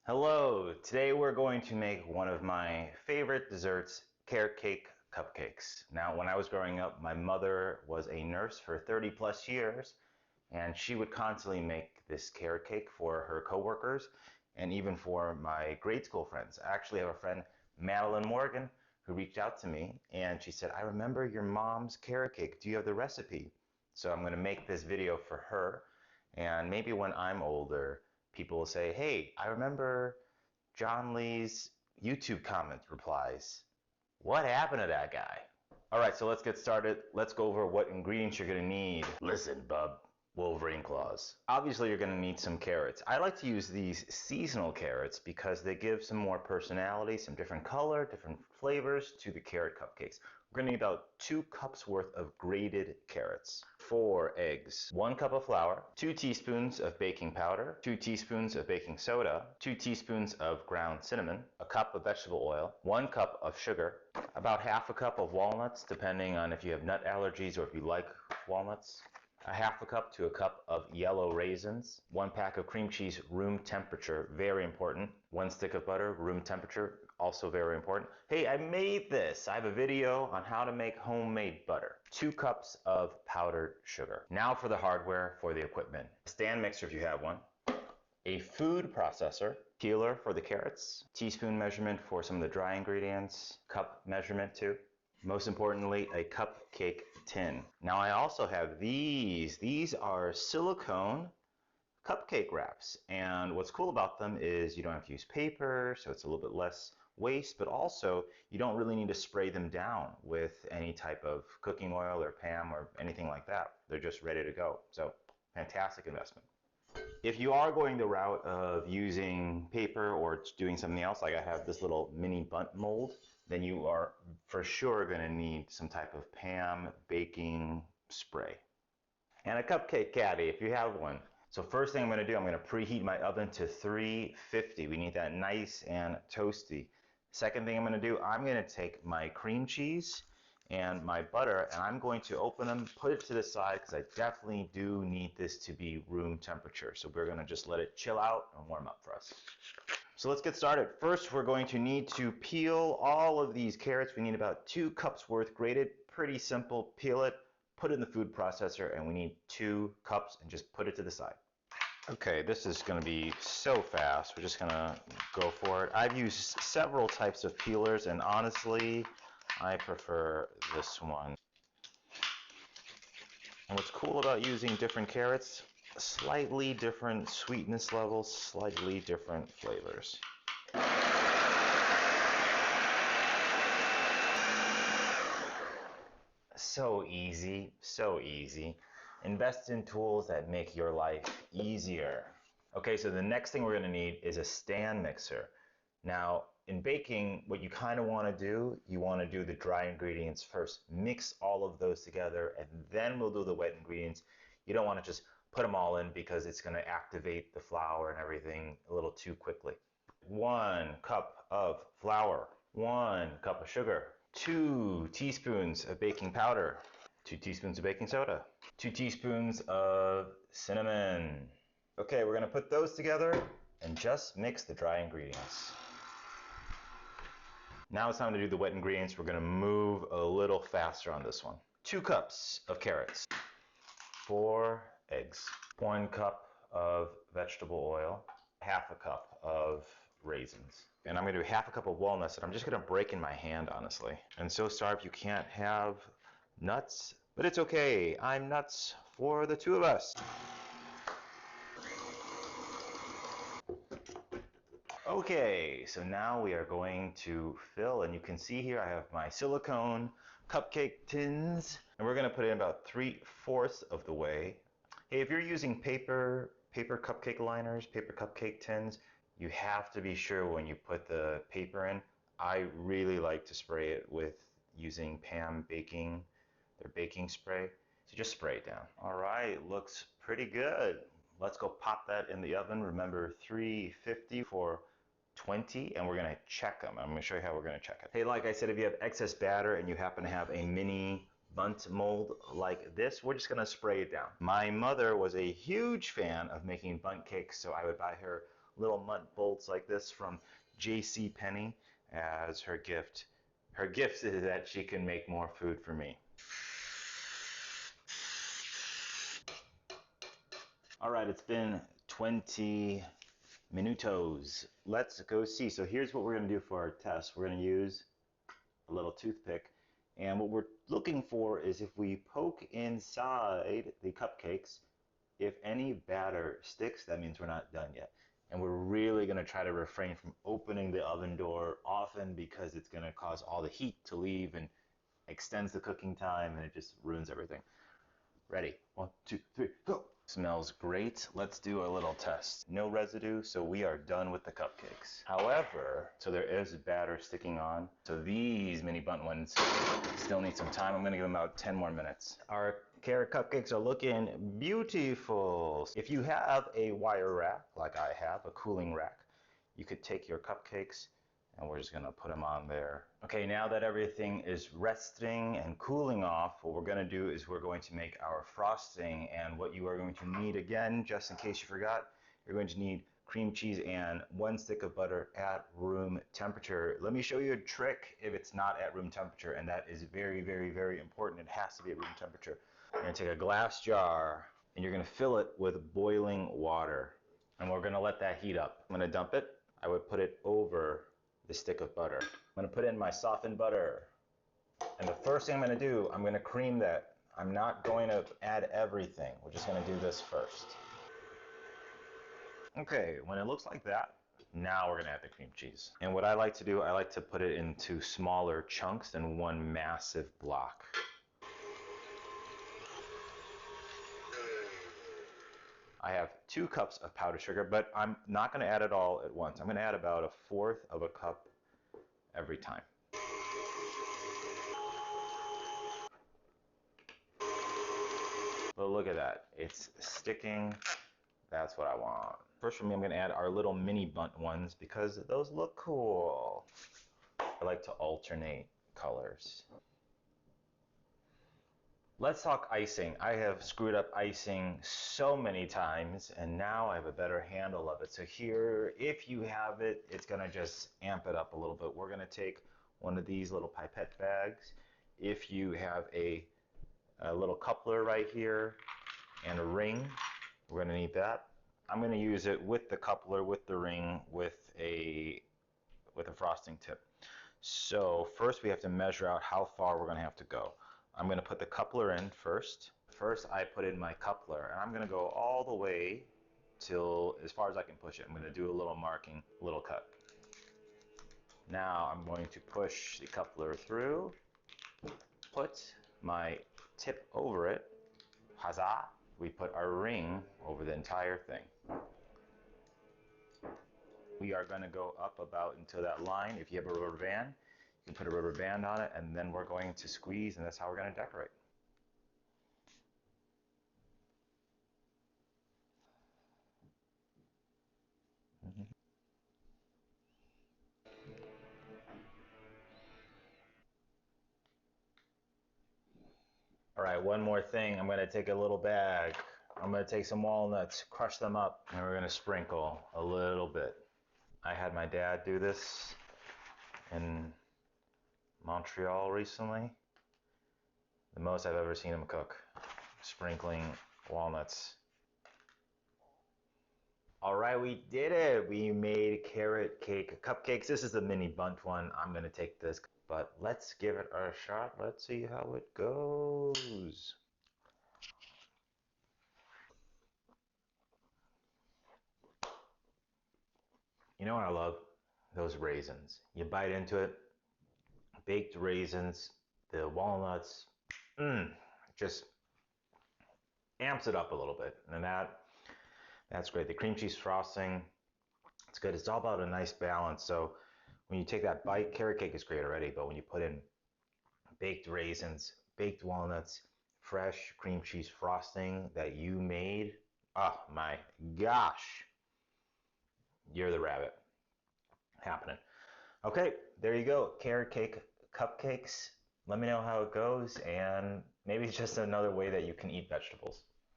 Hello, today we're going to make one of my favorite desserts, carrot cake cupcakes. Now, when I was growing up, my mother was a nurse for 30 plus years, and she would constantly make this carrot cake for her coworkers and even for my grade school friends. I actually have a friend, Madeline Morgan, who reached out to me and she said, I remember your mom's carrot cake. Do you have the recipe? So I'm going to make this video for her, and maybe when I'm older, people will say, hey, I remember John Lee's YouTube comment replies. What happened to that guy? All right, so let's get started. Let's go over what ingredients you're gonna need. Listen, bub, Wolverine claws. Obviously, you're gonna need some carrots. I like to use these seasonal carrots because they give some more personality, some different color, different flavors to the carrot cupcakes. We're gonna need about 2 cups worth of grated carrots, 4 eggs, 1 cup of flour, 2 teaspoons of baking powder, 2 teaspoons of baking soda, 2 teaspoons of ground cinnamon, a cup of vegetable oil, 1 cup of sugar, about half a cup of walnuts, depending on if you have nut allergies or if you like walnuts, a half a cup to a cup of yellow raisins, 1 pack of cream cheese, room temperature, very important, 1 stick of butter, room temperature, also very important. Hey, I made this. I have a video on how to make homemade butter. 2 cups of powdered sugar. Now for the hardware for the equipment. Stand mixer if you have one, a food processor, peeler for the carrots, teaspoon measurement for some of the dry ingredients, cup measurement too. Most importantly, a cupcake tin. Now I also have these. These are silicone cupcake wraps, and what's cool about them is you don't have to use paper, so it's a little bit less waste, but also you don't really need to spray them down with any type of cooking oil or PAM or anything like that. They're just ready to go. So fantastic investment. If you are going the route of using paper or doing something else, like I have this little mini bundt mold, then you are for sure going to need some type of PAM baking spray. And a cupcake caddy if you have one. So first thing I'm going to do, I'm going to preheat my oven to 350. We need that nice and toasty. Second thing I'm going to do, I'm going to take my cream cheese and my butter, and I'm going to open them, put it to the side, because I definitely do need this to be room temperature. So we're going to just let it chill out and warm up for us. So let's get started. First, we're going to need to peel all of these carrots. We need about 2 cups worth grated. Pretty simple. Peel it, put it in the food processor, and we need 2 cups, and just put it to the side. Okay, this is going to be so fast. We're just going to go for it. I've used several types of peelers, and honestly, I prefer this one. And what's cool about using different carrots, slightly different sweetness levels, slightly different flavors. So easy, so easy. Invest in tools that make your life easier. Okay, so the next thing we're going to need is a stand mixer. Now, in baking, what you kind of want to do, you want to do the dry ingredients first. Mix all of those together, and then we'll do the wet ingredients. You don't want to just put them all in because it's going to activate the flour and everything a little too quickly. 1 cup of flour, 1 cup of sugar, 2 teaspoons of baking powder, 2 teaspoons of baking soda, 2 teaspoons of cinnamon. Okay, we're going to put those together and just mix the dry ingredients. Now it's time to do the wet ingredients. We're going to move a little faster on this one. 2 cups of carrots, 4 eggs, 1 cup of vegetable oil, half a cup of raisins. And I'm going to do half a cup of walnuts that I'm just going to break in my hand, honestly. And so sorry if you can't have nuts, but it's okay. I'm nuts for the 2 of us. Okay, so now we are going to fill, and you can see here I have my silicone cupcake tins, and we're going to put it in about 3/4 of the way. Hey, if you're using paper cupcake liners, paper cupcake tins, you have to be sure when you put the paper in. I really like to spray it with using PAM baking, their baking spray. So just spray it down. All right, looks pretty good. Let's go pop that in the oven. Remember 350 for 20, and we're going to check them. I'm going to show you how we're going to check it. Hey, like I said, if you have excess batter and you happen to have a mini bundt mold like this, we're just going to spray it down. My mother was a huge fan of making bundt cakes, so I would buy her little nut bolts like this from J.C. Penney as her gift. Her gift is that she can make more food for me. All right, it's been 20 minutos. Let's go see. So here's what we're going to do for our test. We're going to use a little toothpick. And what we're looking for is if we poke inside the cupcakes, if any batter sticks, that means we're not done yet. And we're really going to try to refrain from opening the oven door often because it's going to cause all the heat to leave and extends the cooking time and it just ruins everything. Ready? 1, 2, 3, go! Smells great. Let's do a little test. No residue, so we are done with the cupcakes. However, so there is batter sticking on. So these mini bundt ones still need some time. I'm gonna give them about 10 more minutes. Our carrot cupcakes are looking beautiful. If you have a wire rack, like I have, a cooling rack, you could take your cupcakes and we're just gonna put them on there. Okay, now that everything is resting and cooling off, what we're gonna do is we're going to make our frosting, and what you are going to need, again, just in case you forgot, you're going to need cream cheese and 1 stick of butter at room temperature. Let me show you a trick if it's not at room temperature, and that is very, very, very important. It has to be at room temperature. You're gonna take a glass jar and you're gonna fill it with boiling water, and we're gonna let that heat up. I'm gonna dump it. I would put it over the stick of butter. I'm gonna put in my softened butter. And the first thing I'm gonna do, I'm gonna cream that. I'm not going to add everything. We're just gonna do this first. Okay, when it looks like that, now we're gonna add the cream cheese. And what I like to do, I like to put it into smaller chunks than one massive block. I have 2 cups of powdered sugar, but I'm not gonna add it all at once. I'm gonna add about 1/4 of a cup every time. But look at that, it's sticking. That's what I want. First for me, I'm gonna add our little mini bundt ones because those look cool. I like to alternate colors. Let's talk icing. I have screwed up icing so many times and now I have a better handle of it. So here, if you have it, it's gonna just amp it up a little bit. We're gonna take one of these little pipette bags. If you have a little coupler right here and a ring, we're gonna need that. I'm gonna use it with the coupler, with the ring, with a frosting tip. So first we have to measure out how far we're gonna have to go. I'm gonna put the coupler in first. First I put in my coupler and I'm gonna go all the way till as far as I can push it. I'm gonna do a little marking, a little cut. Now I'm going to push the coupler through, put my tip over it, huzzah! We put our ring over the entire thing. We are going to go up about until that line. If you have a rubber band, you can put a rubber band on it, and then we're going to squeeze, and that's how we're going to decorate. All right, one more thing. I'm going to take a little bag. I'm going to take some walnuts, crush them up, and we're going to sprinkle a little bit. I had my dad do this in Montreal recently. The most I've ever seen him cook, sprinkling walnuts. All right, we did it. We made carrot cake cupcakes. This is the mini bundt one. I'm gonna take this, but let's give it a shot. Let's see how it goes. You know what I love? Those raisins. You bite into it, baked raisins, the walnuts, just amps it up a little bit. And that's great. The cream cheese frosting, it's good. It's all about a nice balance. So when you take that bite, carrot cake is great already, but when you put in baked raisins, baked walnuts, fresh cream cheese frosting that you made, oh my gosh, you're the rabbit. Happening. Okay, there you go. Carrot cake cupcakes. Let me know how it goes, and maybe it's just another way that you can eat vegetables.